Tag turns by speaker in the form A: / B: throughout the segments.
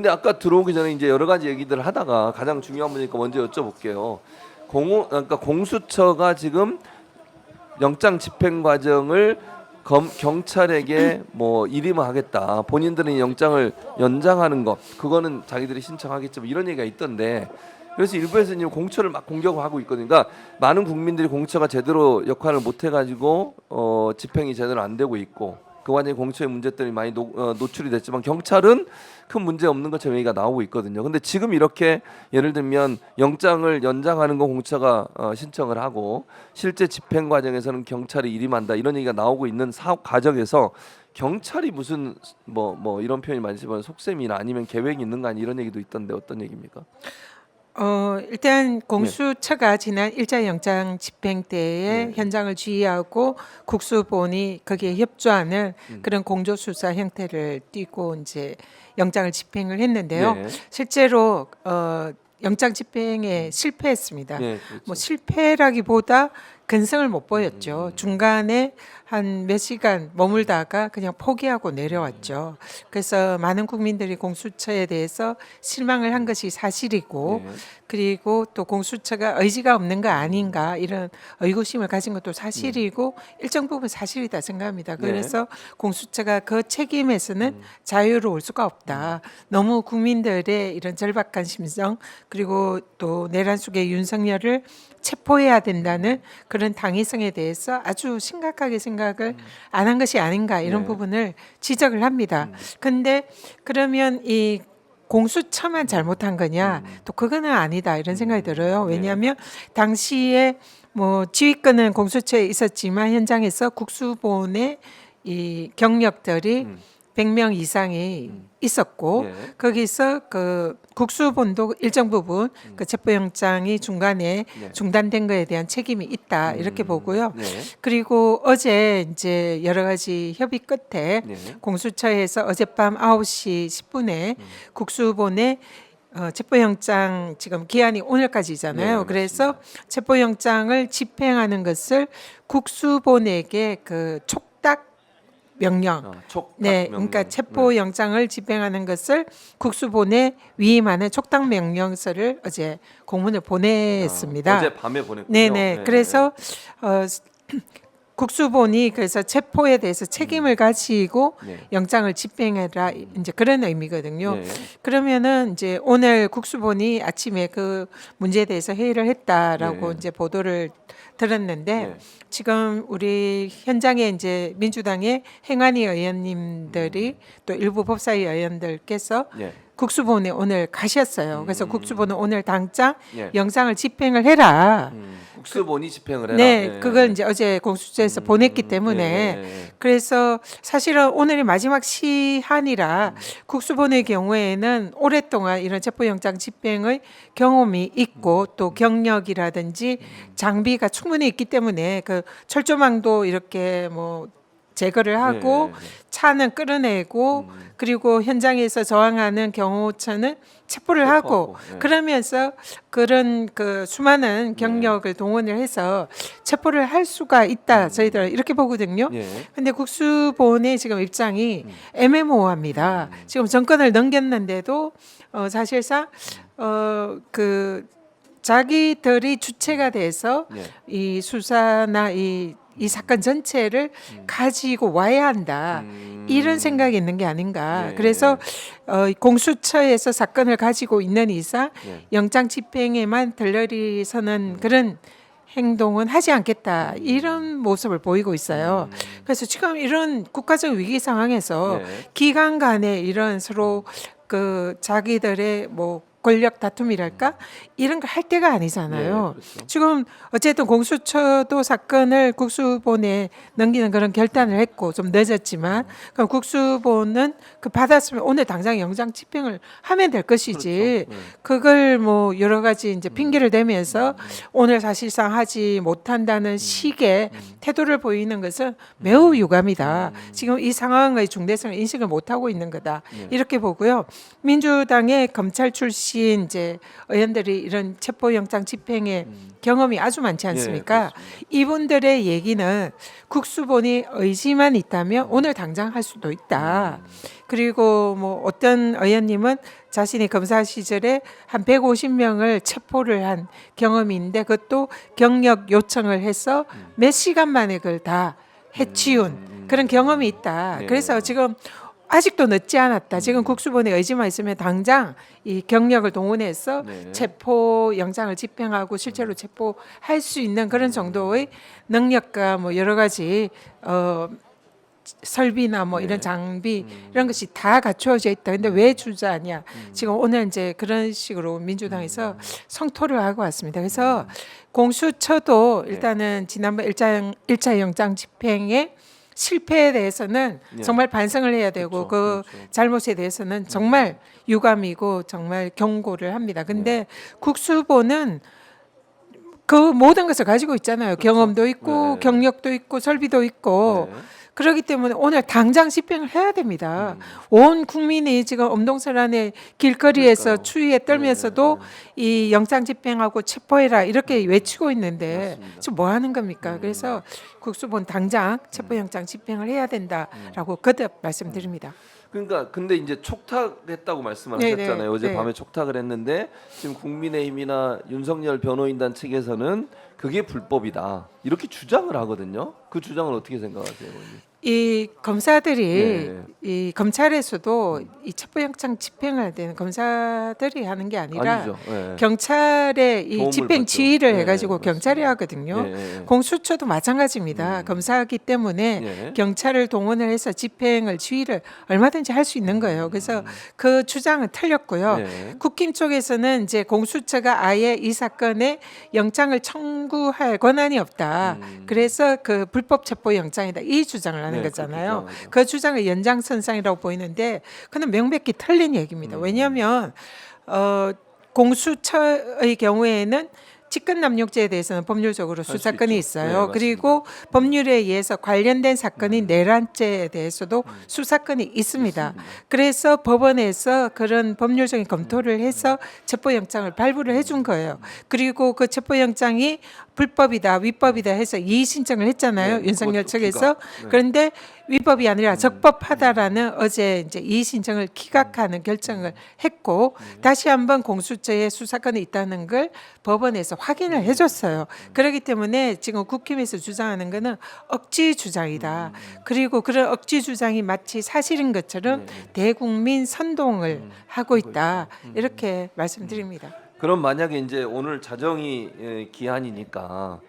A: 근데 아까 들어오기 전에 이제 여러 가지 얘기들을 하다가 가장 중요한 분이니까 먼저 여쭤볼게요. 그러니까 공수처가 지금 영장 집행 과정을 경찰에게 뭐 일임하겠다. 본인들은 영장을 연장하는 것 그거는 자기들이 신청하겠지만 이런 얘기가 있던데. 그래서 일부에서는 공처를 막 공격하고 있거든요. 그러니까 많은 국민들이 공처가 제대로 역할을 못 해가지고 집행이 제대로 안 되고 있고 그 와중에 공처의 문제점이 많이 노출이 됐지만 경찰은 큰 문제 없는 것처럼 얘기가 나오고 있거든요. 근데 지금 이렇게 예를 들면 영장을 연장하는 건 공처가 신청을 하고 실제 집행 과정에서는 경찰이 일임한다 이런 얘기가 나오고 있는 사업 과정에서 경찰이 무슨 뭐 이런 표현이 많이 쓰면 속셈이나 아니면 계획이 있는 거 아니 이런 얘기도 있던데 어떤 얘기입니까?
B: 일단 공수처가 지난 1차 영장 집행 때에
A: 네.
B: 현장을 지휘하고 국수본이 거기에 협조하는 그런 공조 수사 형태를 띠고 이제 영장을 집행을 했는데요.
A: 네.
B: 실제로 영장 집행에 실패했습니다.
A: 네, 그렇죠.
B: 뭐 실패라기보다 근성을 못 보였죠. 중간에 한 몇 시간 머물다가 그냥 포기하고 내려왔죠. 그래서 많은 국민들이 공수처에 대해서 실망을 한 것이 사실이고
A: 네.
B: 그리고 또 공수처가 의지가 없는 거 아닌가 이런 의구심을 가진 것도 사실이고 일정 부분 사실이다 생각합니다. 그래서 공수처가 그 책임에서는 자유로울 수가 없다. 너무 국민들의 이런 절박한 심정 그리고 또 내란 속의 윤석열을 체포해야 된다는 그런 당위성에 대해서 아주 심각하게 생각을 안 한 것이 아닌가 이런
A: 네.
B: 부분을 지적을 합니다. 근데 그러면 이 공수처만 잘못한 거냐? 또 그거는 아니다 이런 생각이 들어요. 왜냐하면 당시에 뭐 지휘권은 공수처에 있었지만 현장에서 국수본의 이 경력들이 100명 이상이 있었고
A: 예.
B: 거기서 그 국수본도 일정 부분 그 체포영장이 중간에
A: 네.
B: 중단된 거에 대한 책임이 있다 이렇게 보고요.
A: 네.
B: 그리고 어제 이제 여러 가지 협의 끝에
A: 네.
B: 공수처에서 어젯밤 9시 10분에 국수본에 체포영장 지금 기한이 오늘까지잖아요.
A: 네,
B: 그래서 체포영장을 집행하는 것을 국수본에게 그 촉탁 명령
A: 촉탁
B: 네,
A: 명령.
B: 그러니까 체포영장을 집행하는 것을 국수본에 위임하는 촉탁 명령서를 어제 공문을 보냈습니다.
A: 어제 밤에 보냈군요.
B: 네네. 그래서 국수본이 그래서 체포에 대해서 책임을 가지고
A: 네.
B: 영장을 집행해라 이제 그런 의미거든요.
A: 네.
B: 그러면은 이제 오늘 국수본이 아침에 그 문제에 대해서 회의를 했다라고
A: 네.
B: 이제 보도를 들었는데
A: 네.
B: 지금 우리 현장에 이제 민주당의 행안위 의원님들이 또 일부 법사위 의원들께서
A: 네.
B: 국수본에 오늘 가셨어요. 그래서 국수본은 오늘 당장
A: 예.
B: 영장을 집행을 해라.
A: 국수본이 집행을 해라.
B: 네, 그걸 이제 어제 공수처에서 보냈기 때문에
A: 예.
B: 그래서 사실은 오늘이 마지막 시한이라 국수본의 경우에는 오랫동안 이런 체포영장 집행의 경험이 있고 또 경력이라든지 장비가 충분히 있기 때문에 그 철조망도 이렇게 뭐 제거를 하고 차는 끌어내고 그리고 현장에서 저항하는 경호처는 체포를 하고
A: 예.
B: 그러면서 그런 그 수많은 경력을 동원을 해서 체포를 할 수가 있다 저희들 이렇게 보거든요.
A: 예.
B: 근데 국수본의 지금 입장이 애매모호합니다. 지금 정권을 넘겼는데도 사실상 그 자기들이 주체가 돼서
A: 예.
B: 이 수사나 이 사건 전체를 가지고 와야 한다. 이런 생각이 있는 게 아닌가.
A: 예.
B: 그래서 공수처에서 사건을 가지고 있는 이상
A: 예.
B: 영장 집행에만 들러리 서는 그런 행동은 하지 않겠다. 이런 모습을 보이고 있어요. 그래서 지금 이런 국가적 위기 상황에서
A: 네.
B: 기관 간에 이런 서로 그 자기들의 뭐 권력 다툼이랄까 이런 걸 할 때가 아니잖아요.
A: 네, 그렇죠.
B: 지금 어쨌든 공수처도 사건을 국수본에 넘기는 그런 결단을 했고 좀 늦었지만 그럼 국수본은 그 받았으면 오늘 당장 영장 집행을 하면 될 것이지
A: 그렇죠. 네.
B: 그걸 뭐 여러 가지 이제 핑계를 대면서 오늘 사실상 하지 못한다는 식의 태도를 보이는 것은 매우 유감이다. 지금 이 상황의 중대성을 인식을 못하고 있는 거다. 이렇게 보고요. 민주당의 검찰 출신 오신 이제 의원들이 이런 체포영장 집행의 경험이 아주 많지 않습니까? 이분들의 얘기는 국수본이 의지만 있다면 오늘 당장 할 수도 있다. 그리고 뭐 어떤 의원님은 자신이 검사 시절에 한 150명을 체포를 한 경험이 있는데 그것도 경력 요청을 해서 몇 시간 만에 그걸 다 해치운 그런 경험이 있다.
A: 네.
B: 그래서 지금 아직도 늦지 않았다. 지금 국수본의 의지만 있으면 당장 이 경력을 동원해서
A: 네.
B: 체포 영장을 집행하고 실제로 체포할 수 있는 그런 정도의 능력과 뭐 여러 가지 설비나 뭐
A: 네.
B: 이런 장비 이런 것이 다 갖추어져 있다. 근데 왜 주저하냐? 지금 오늘 이제 그런 식으로 민주당에서 성토를 하고 왔습니다. 그래서 공수처도 일단은 지난번 일차 영장 집행의 실패에 대해서는
A: 네.
B: 정말 반성을 해야 되고
A: 그렇죠.
B: 그
A: 그렇죠.
B: 잘못에 대해서는 정말 유감이고 정말 경고를 합니다. 근데 국수본은 그 모든 것을 가지고 있잖아요. 경험도 있고
A: 네.
B: 경력도 있고 설비도 있고
A: 네.
B: 그렇기 때문에 오늘 당장 집행을 해야 됩니다. 온 국민이 지금 엄동설안의 길거리에서
A: 그러니까요.
B: 추위에 떨면서도 이 영장 집행하고 체포해라 이렇게 외치고 있는데
A: 맞습니다.
B: 지금 뭐 하는 겁니까? 그래서 국수본 당장 체포영장 집행을 해야 된다라고 거듭 말씀드립니다.
A: 그러니까 근데 이제 촉탁했다고 말씀을
B: 네,
A: 하셨잖아요.
B: 네,
A: 어제
B: 네.
A: 밤에 촉탁을 했는데 지금 국민의힘이나 윤석열 변호인단 측에서는 그게 불법이다 이렇게 주장을 하거든요. 그 주장을 어떻게 생각하세요? 의원님?
B: 이 검사들이
A: 네.
B: 이 검찰에서도 이 체포영장 집행을 되는 검사들이 하는 게 아니라
A: 아니죠. 네.
B: 경찰의 이
A: 도움을
B: 집행
A: 받죠.
B: 지휘를
A: 네,
B: 해가지고
A: 맞습니다.
B: 경찰이 하거든요.
A: 네.
B: 공수처도 마찬가지입니다. 검사하기 때문에
A: 네.
B: 경찰을 동원을 해서 집행을 지휘를 얼마든지 할 수 있는 거예요. 그래서 그 주장은 틀렸고요.
A: 네.
B: 국힘 쪽에서는 이제 공수처가 아예 이 사건에 영장을 청구할 권한이 없다. 그래서 그 불법 체포 영장이다. 이 주장을 하는
A: 네,
B: 거잖아요.
A: 그렇게 주장하죠.
B: 그 주장을 연장선상이라고 보이는데 그는 명백히 틀린 얘기입니다. 왜냐하면 공수처의 경우에는 직권남용죄에 대해서는 법률적으로
A: 수
B: 수사권이
A: 있죠. 네,
B: 있어요.
A: 맞습니다.
B: 그리고 법률에 의해서 관련된 사건인 내란죄에 대해서도 수사권이 있습니다. 그래서 법원에서 그런 법률적인 검토를 해서 체포영장을 발부를 해준 거예요. 그리고 그 체포영장이 불법이다, 위법이다 해서 이의 신청을 했잖아요.
A: 네,
B: 윤석열
A: 그것도
B: 측에서.
A: 기각. 네.
B: 그런데 위법이 아니라 적법하다라는 어제 이제 이의 신청을 기각하는 결정을 했고 다시 한번 공수처에 수사권이 있다는 걸 법원에서 확인을 해줬어요. 그렇기 때문에 지금 국힘에서 주장하는 거는 억지 주장이다. 그리고 그런 억지 주장이 마치 사실인 것처럼 대국민 선동을 하고 있다. 이렇게 말씀드립니다.
A: 그럼 만약에 이제 오늘 자정이 기한이니까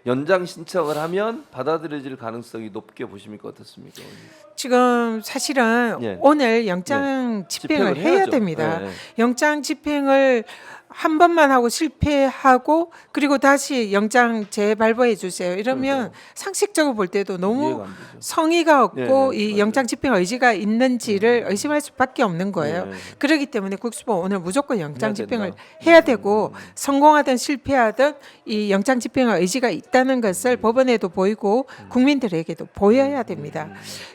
A: 연장 신청을 하면 받아들여질 가능성이 높게 보십니까? 어떻습니까? 의원님?
B: 지금 사실은
A: 예.
B: 오늘 영장 집행을 해야
A: 해야죠.
B: 됩니다.
A: 예.
B: 영장 집행을 한 번만 하고 실패하고 그리고 다시 영장 재발부해 주세요. 이러면
A: 그러니까요.
B: 상식적으로 볼 때도 너무
A: 이해가 안 되죠.
B: 성의가 없고
A: 네,
B: 이
A: 맞아요.
B: 영장 집행 의지가 있는지를 의심할 수밖에 없는 거예요.
A: 네.
B: 그렇기 때문에 국수본 오늘 무조건 영장
A: 해야
B: 집행을
A: 된다.
B: 해야 되고 성공하든 실패하든 이 영장 집행 의지가 있다는 것을 법원에도 보이고 국민들에게도 보여야 됩니다.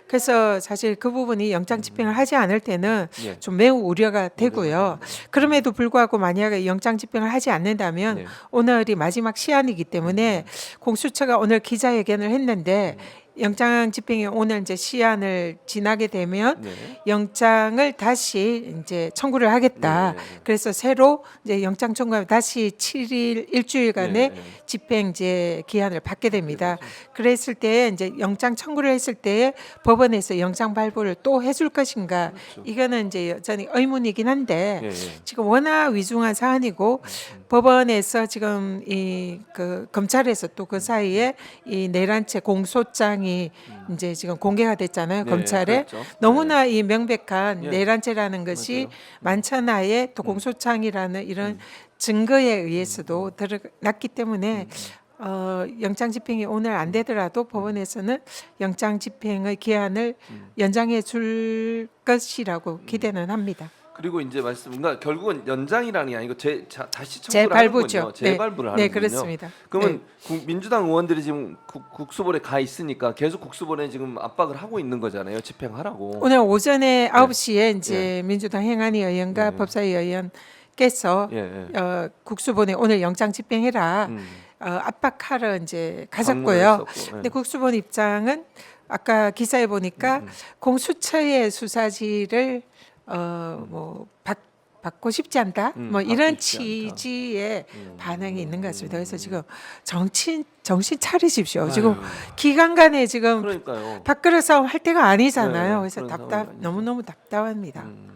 B: 그래서 사실 그 부분이 영장 집행을 하지 않을 때는
A: 예.
B: 좀 매우 우려가 되고요. 그럼에도 불구하고 만약에 영장 집행을 하지 않는다면
A: 네.
B: 오늘이 마지막 시한이기 때문에 공수처가 오늘 기자회견을 했는데 영장 집행이 오늘 이제 시한을 지나게 되면
A: 네.
B: 영장을 다시 이제 청구를 하겠다.
A: 네.
B: 그래서 새로 이제 영장 청구하면 다시 7일 일주일간의
A: 네.
B: 집행제 기한을 받게 됩니다. 그랬을 때 이제 영장 청구를 했을 때 법원에서 영장 발부를 또 해줄 것인가? 이거는 이제 여전히 의문이긴 한데
A: 예, 예.
B: 지금 워낙 위중한 사안이고 법원에서 지금 이 그 검찰에서 또 그 사이에 이 내란죄 공소장이 이제 지금 공개가 됐잖아요.
A: 네,
B: 검찰에
A: 그랬죠.
B: 너무나 이 명백한
A: 예.
B: 내란죄라는 것이
A: 맞아요.
B: 만천하에 또 공소장이라는 이런 증거에 의해서도 드러났기 때문에 영장 집행이 오늘 안 되더라도 법원에서는 영장 집행의 기한을 연장해 줄 것이라고 기대는 합니다.
A: 그리고 이제 그러니까 결국은 연장이라는 게 아니고 다시 청구를
B: 재발부죠.
A: 하는군요. 재발부를
B: 네,
A: 하는군요.
B: 그렇습니다.
A: 그러면 민주당 의원들이 지금 국수본에 가 있으니까 계속 국수본에 지금 압박을 하고 있는 거잖아요. 집행하라고.
B: 오늘 오전에 9시에 이제 민주당 행안위 의원과
A: 네.
B: 법사위 의원 국수본께서
A: 예, 예.
B: 국수본에 오늘 영장 집행해라 압박하러 이제 가셨고요.
A: 방문했었고, 예.
B: 근데 국수본 입장은 아까 기사에 보니까 공수처의 수사지를 뭐 받고 싶지 않다. 뭐 이런
A: 받고 싶지 않다.
B: 취지의 반응이 있는 것 같습니다. 그래서 지금 정신 차리십시오. 지금 기간 간에 지금
A: 그러니까요.
B: 밥그릇 싸움 할 때가 아니잖아요.
A: 네,
B: 그래서
A: 그런 상황이 아니죠.
B: 너무너무 답답합니다.